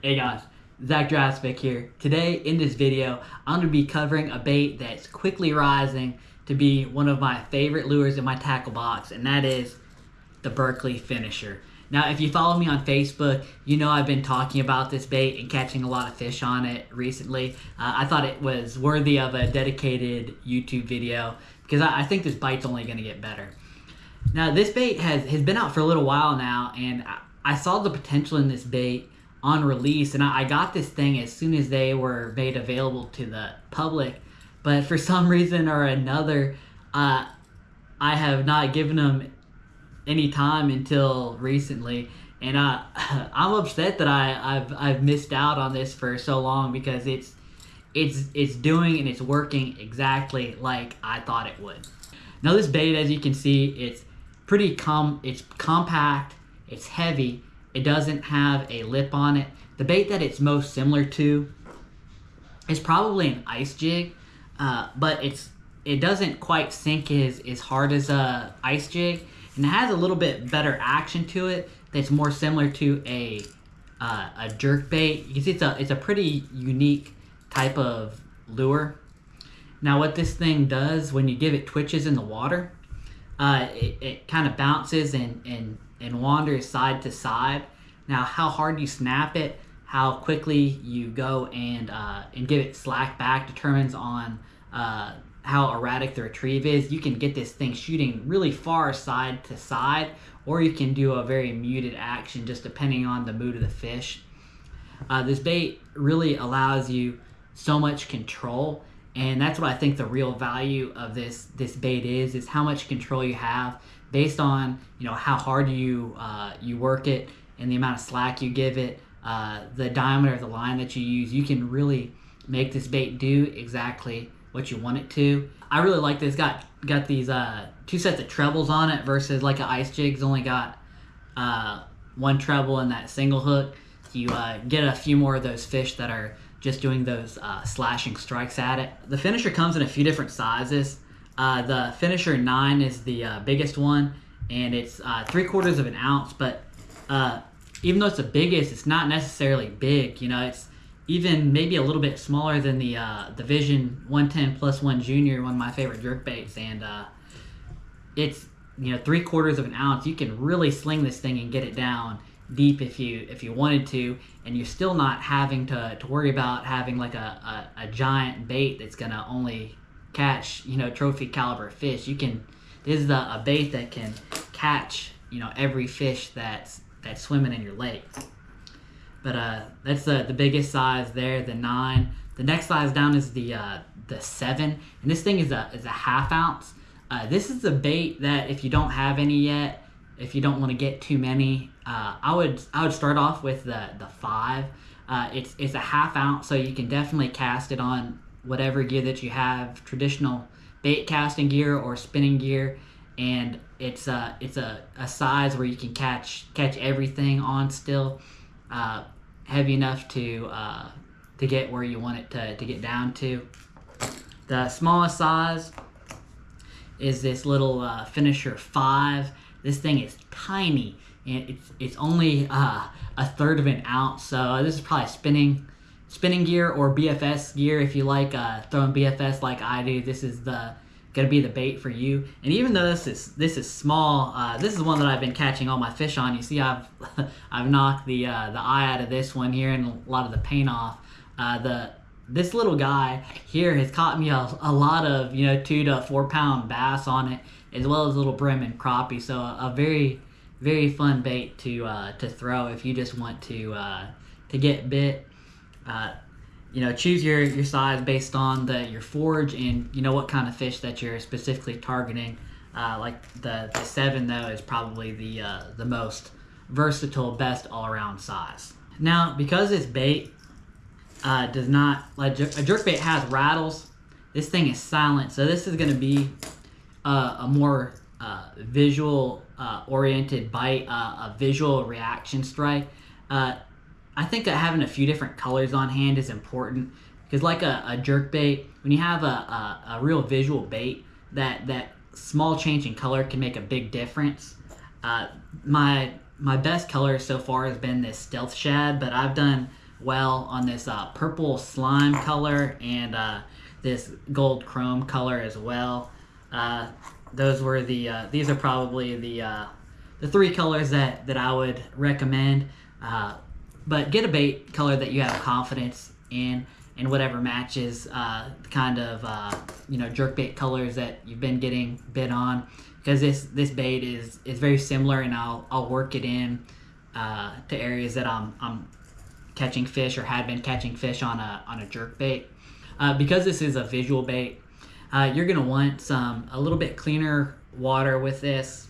Hey guys, Zach Draspic here. Today in this video, I'm going to be covering a bait that's quickly rising to be one of my favorite lures in my tackle box, and that is the Berkley finisher. Now, if you follow me on Facebook, you know I've been talking about this bait and catching a lot of fish on it recently. I thought it was worthy of a dedicated YouTube video because I think this bite's only going to get better. Now, this bait has been out for a little while now, and I saw the potential in this bait on release, and I got this thing as soon as they were made available to the public, but for some reason or another, I have not given them any time until recently, and I'm upset that I've missed out on this for so long because it's doing and it's working exactly like I thought it would. Now, this bait, as you can see, it's it's compact, it's heavy. It doesn't have a lip on it. The bait that it's most similar to is probably an ice jig, but it doesn't quite sink as hard as a ice jig, and it has a little bit better action to it that's more similar to a jerk bait. You can see it's a pretty unique type of lure. Now, what this thing does when you give it twitches in the water, it kind of bounces and wanders side to side. Now, how hard you snap it, how quickly you go and give it slack back determines on how erratic the retrieve is. You can get this thing shooting really far side to side, or you can do a very muted action just depending on the mood of the fish. This bait really allows you so much control, and that's what I think the real value of this bait is how much control you have based on how hard you work it and the amount of slack you give it, the diameter of the line that you use. You can really make this bait do exactly what you want it to. I really like this. Got these two sets of trebles on it versus like an ice jig's only got one treble and that single hook. You get a few more of those fish that are just doing those slashing strikes at it. The finisher comes in a few different sizes. The finisher 9 is the biggest one, and it's 3/4 of an ounce, but even though it's the biggest, it's not necessarily big. It's even maybe a little bit smaller than the Vision 110+1 Junior, one of my favorite jerk baits, and it's 3/4 of an ounce. You can really sling this thing and get it down deep if you wanted to, and you're still not having to worry about having like a giant bait that's gonna only catch trophy caliber fish. This is a bait that can catch every fish that's swimming in your lake. But that's the biggest size there, the 9. The next size down is the 7, and this thing is a 1/2 ounce. This is a bait that if you don't have any yet, if you don't want to get too many, I would start off with the 5. It's a 1/2 ounce, so you can definitely cast it on whatever gear that you have, traditional bait casting gear or spinning gear, and it's a size where you can catch everything on still, heavy enough to get where you want it to get down to. The smallest size is this little finisher 5. This thing is tiny, and it's only 1/3 of an ounce. So this is probably spinning gear or BFS gear. If you like throwing BFS like I do, this is gonna be the bait for you. And even though this is small, this is one that I've been catching all my fish on. You see, I've knocked the eye out of this one here and a lot of the paint off. This little guy here has caught me a lot of 2 to 4 pound bass on it, as well as little brim and crappie. So a very, very fun bait to throw if you just want to get bit. Choose your size based on your forage and what kind of fish that you're specifically targeting. Like the 7 though is probably the most versatile, best all-around size. Now, because this bait does not, like a jerk bait has rattles, this thing is silent, so this is going to be a more visual oriented bite, a visual reaction strike. I think that having a few different colors on hand is important, because like a jerk bait, when you have a real visual bait, that small change in color can make a big difference. My best color so far has been this stealth shad, but I've done well on this purple slime color and this gold chrome color as well. Those were these are probably the three colors that I would recommend. But get a bait color that you have confidence in, and whatever matches kind of jerkbait colors that you've been getting bit on, because this bait is very similar, and I'll work it in to areas that I'm catching fish or had been catching fish on a jerkbait. Because this is a visual bait, you're gonna want a little bit cleaner water with this,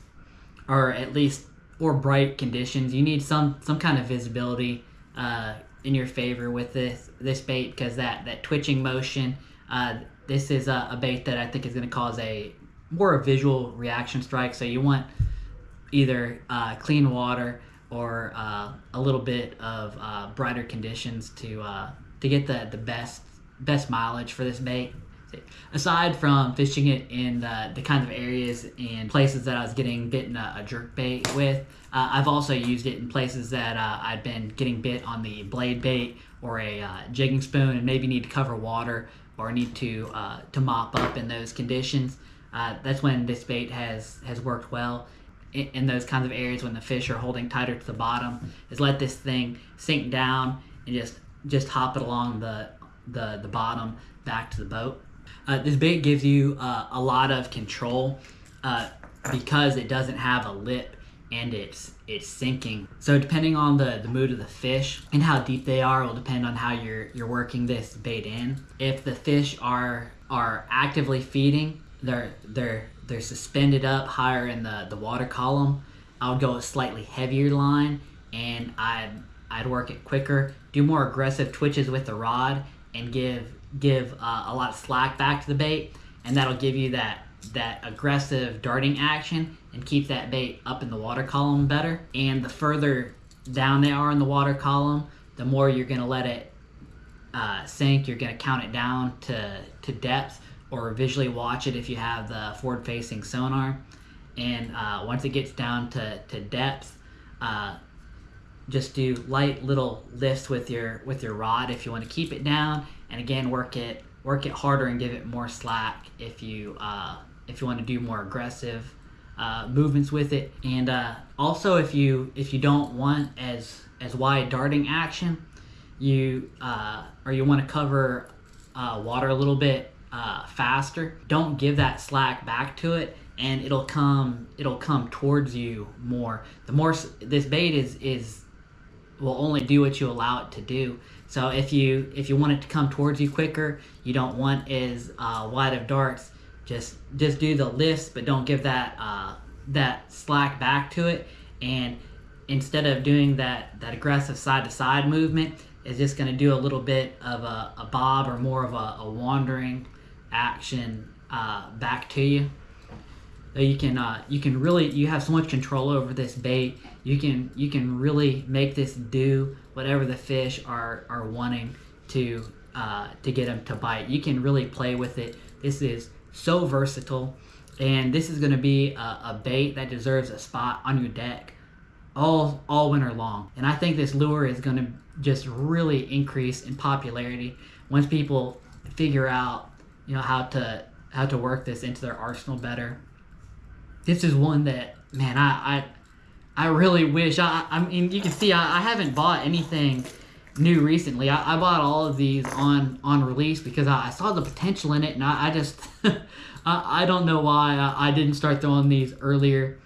or at least bright conditions. You need some kind of visibility in your favor with this bait, because that twitching motion. This is a bait that I think is going to cause a more visual reaction strike. So you want either clean water or a little bit of brighter conditions to get the best mileage for this bait. Aside from fishing it in the kinds of areas and places that I was getting bitten a jerkbait with, I've also used it in places that I've been getting bit on the blade bait or a jigging spoon, and maybe need to cover water or need to mop up in those conditions. That's when this bait has worked well in those kinds of areas when the fish are holding tighter to the bottom. Is let this thing sink down and just hop it along the bottom back to the boat. This bait gives you a lot of control because it doesn't have a lip and it's sinking. So depending on the mood of the fish and how deep they are will depend on how you're working this bait in. If the fish are actively feeding, they're suspended up higher in the water column, I would go a slightly heavier line, and I'd work it quicker, do more aggressive twitches with the rod, and give a lot of slack back to the bait, and that'll give you that aggressive darting action and keep that bait up in the water column better. And the further down they are in the water column, the more you're going to let it sink. You're going to count it down to depth, or visually watch it if you have the forward facing sonar. And once it gets down to depth, just do light little lifts with your rod if you want to keep it down, and again work it harder and give it more slack if you want to do more aggressive movements with it. And also if you don't want as wide darting action, you want to cover water a little bit faster, don't give that slack back to it, and it'll come towards you more. The more this bait will only do what you allow it to do. So if you want it to come towards you quicker, you don't want as wide of darts, just do the lifts, but don't give that slack back to it. And instead of doing that aggressive side to side movement, it's just going to do a little bit of a bob, or more of a wandering action back to you. So you can really, you have so much control over this bait. You can really make this do whatever the fish are wanting to get them to bite. You can really play with it. This is so versatile, and this is going to be a bait that deserves a spot on your deck all winter long. And I think this lure is going to just really increase in popularity once people figure out how to work this into their arsenal better. This is one that, man, I really wish. I mean, you can see I haven't bought anything new recently. I bought all of these on release because I saw the potential in it, and I just I don't know why I didn't start throwing these earlier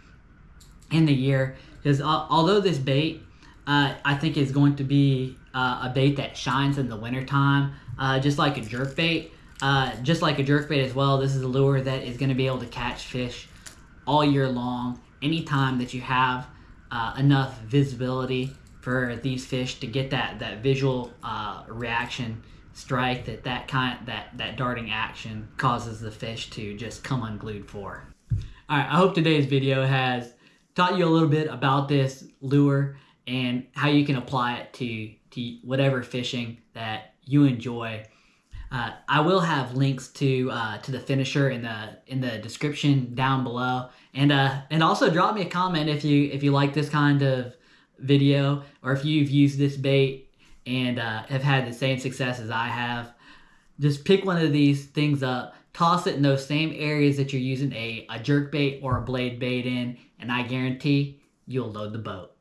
in the year. Because although this bait I think is going to be a bait that shines in the wintertime, just like a jerkbait, as well. This is a lure that is going to be able to catch fish all year long, anytime that you have enough visibility for these fish to get that visual reaction strike that darting action causes the fish to just come unglued for. All right, I hope today's video has taught you a little bit about this lure and how you can apply it to whatever fishing that you enjoy. I will have links to the finisher in the description down below, and also drop me a comment if you like this kind of video, or if you've used this bait and have had the same success as I have. Just pick one of these things up, toss it in those same areas that you're using a jerk bait or a blade bait in, and I guarantee you'll load the boat.